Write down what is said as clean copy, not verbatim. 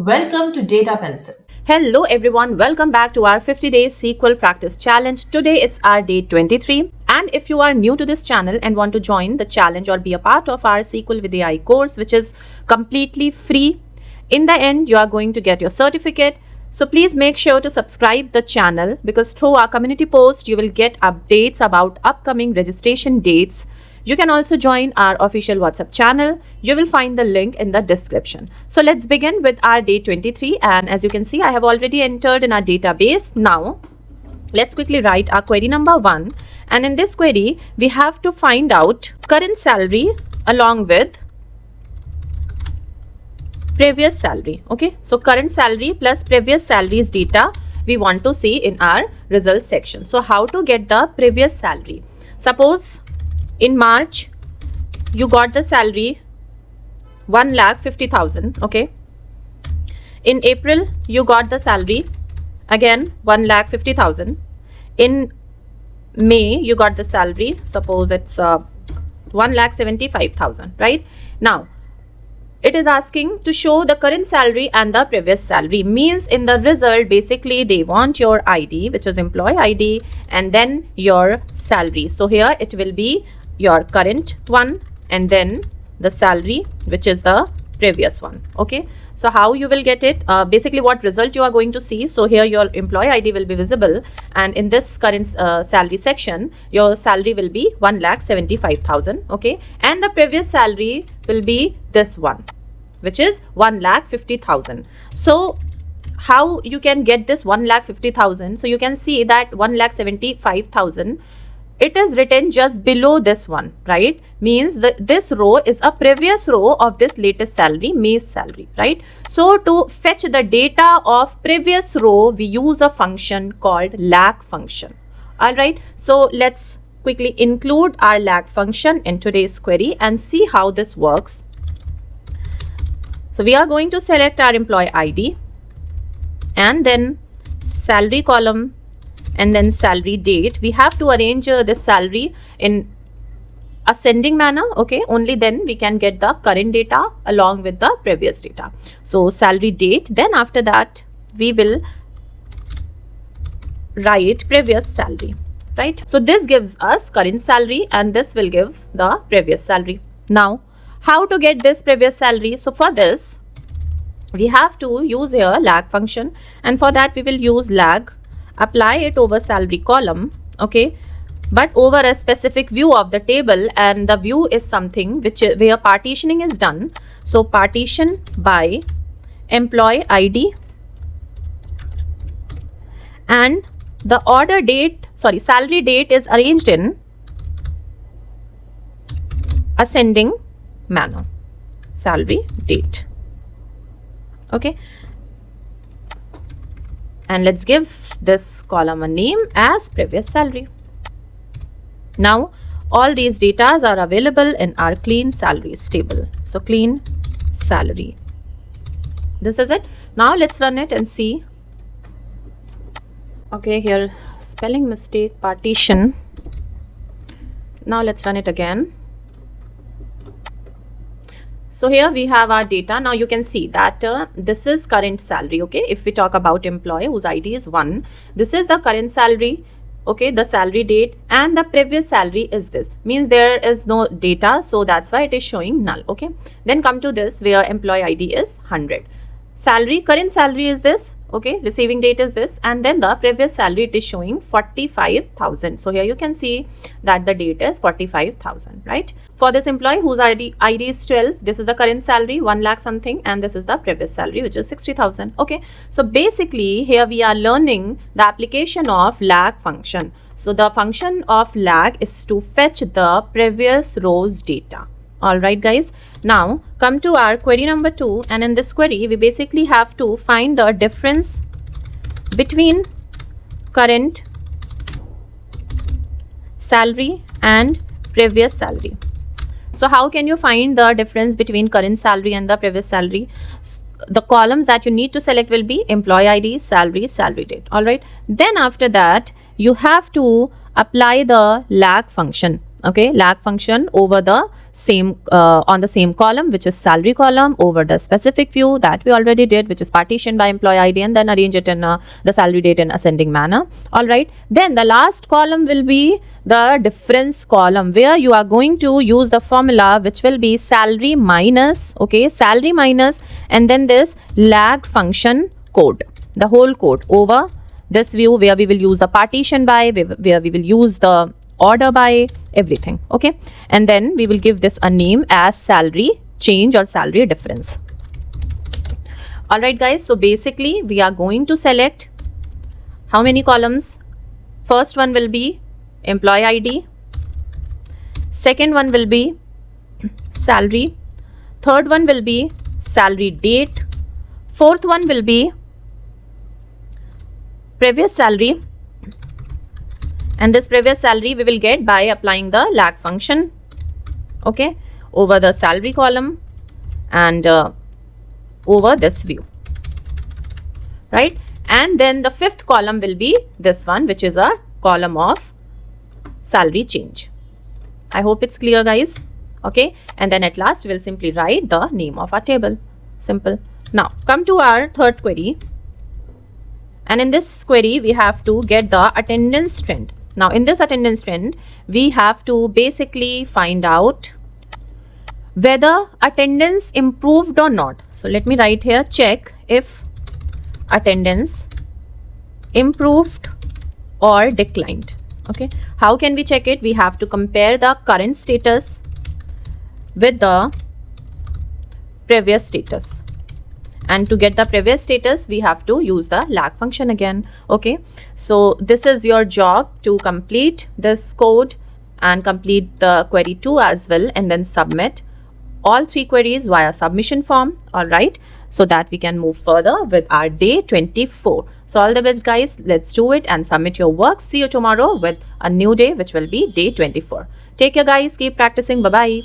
Welcome to Data Pencil. Hello everyone, welcome back to our 50 days SQL practice challenge. Today it's our day 23, and if you are new to this channel and want to join the challenge or be a part of our SQL with AI course, which is completely free, in the end you are going to get your certificate. So please make sure to subscribe the channel, because through our community post you will get updates about upcoming registration dates. You can also join our official WhatsApp channel. You will find the link in the description. So let's begin with our day 23, and as you can see, I have already entered in our database. Now let's quickly write our query number 1, and in this query we have to find out current salary along with previous salary. Okay, so current salary plus previous salaries data we want to see in our results section. So how to get the previous salary? Suppose in March you got the salary 1,50,000. okay, in April you got the salary again 1,50,000. in May you got the salary, suppose it's 1,75,000, right? Now it is asking to show the current salary and the previous salary. Means in the result basically they want your ID, which is employee ID, and then your salary. So here it will be your current one and then the salary, which is the previous one. Okay, so how you will get it? Basically what result you are going to see. So here your employee ID will be visible, and in this current salary section your salary will be 1,75,000. okay, and the previous salary will be this one, which is 1,50,000. So how you can get this 1,50,000? So you can see that 1,75,000, it is written just below this one, right? Means that this row is a previous row of this latest salary, May's salary, right? So to fetch the data of previous row, we use a function called lag function. All right, so let's quickly include our lag function in today's query and see how this works. So we are going to select our employee ID and then salary column and then salary date. We have to arrange this salary in ascending manner. Okay, only then we can get the current data along with the previous data. So salary date, then after that we will write previous salary, right? So this gives us current salary and this will give the previous salary. Now how to get this previous salary? So for this we have to use here lag function, and for that we will use lag, apply it over salary column, okay, but over a specific view of the table, and the view is something which where partitioning is done. So partition by employee ID, and the salary date is arranged in ascending manner, salary date. Okay, and let's give this column a name as previous salary. Now all these data are available in our clean salaries table. So clean salary, this is it. Now let's run it and see. Okay, here spelling mistake, partition. Now let's run it again. So here we have our data. Now you can see that this is current salary. Okay, if we talk about employee whose ID is 1, this is the current salary. Okay, the salary date, and the previous salary is this. Means there is no data, so that's why it is showing null. Okay, then come to this where employee ID is 100. Salary, current salary is this. Okay, receiving date is this, and then the previous salary, it is showing 45,000. So here you can see that the date is 45,000, right? For this employee whose ID is 12, this is the current salary 1 lakh something, and this is the previous salary, which is 60,000. Okay, so basically here we are learning the application of lag function. So the function of lag is to fetch the previous row's data. All right guys, now come to our query number 2, and in this query we basically have to find the difference between current salary and previous salary. So how can you find the difference between current salary and the previous salary? The columns that you need to select will be employee ID, salary, salary date. All right, then after that you have to apply the lag function. okay, lag function over the same on the same column, which is salary column, over the specific view that we already did, which is partition by employee ID, and then arrange it in the salary date in ascending manner. All right, then the last column will be the difference column, where you are going to use the formula which will be salary minus, okay, salary minus, and then this lag function code, the whole code over this view, where we will use the partition by, where we will use the order by, everything, okay, and then we will give this a name as salary change or salary difference. All right guys, so basically we are going to select how many columns? First one will be employee ID, second one will be salary, third one will be salary date, fourth one will be previous salary, and this previous salary we will get by applying the lag function, okay, over the salary column and over this view, right? And then the fifth column will be this one, which is a column of salary change. I hope it's clear guys, okay, and then at last we'll simply write the name of our table. Simple. Now come to our third query, and in this query we have to get the attendance trend. Now in this attendance trend we have to basically find out whether attendance improved or not. So let me write here, check if attendance improved or declined. Okay, how can we check it? We have to compare the current status with the previous status, and to get the previous status we have to use the lag function again. Okay, so this is your job to complete this code and complete the query 2 as well, and then submit all 3 queries via submission form. All right, so that we can move further with our day 24. So all the best guys, let's do it and submit your work. See you tomorrow with a new day, which will be day 24. Take care guys, keep practicing. Bye bye.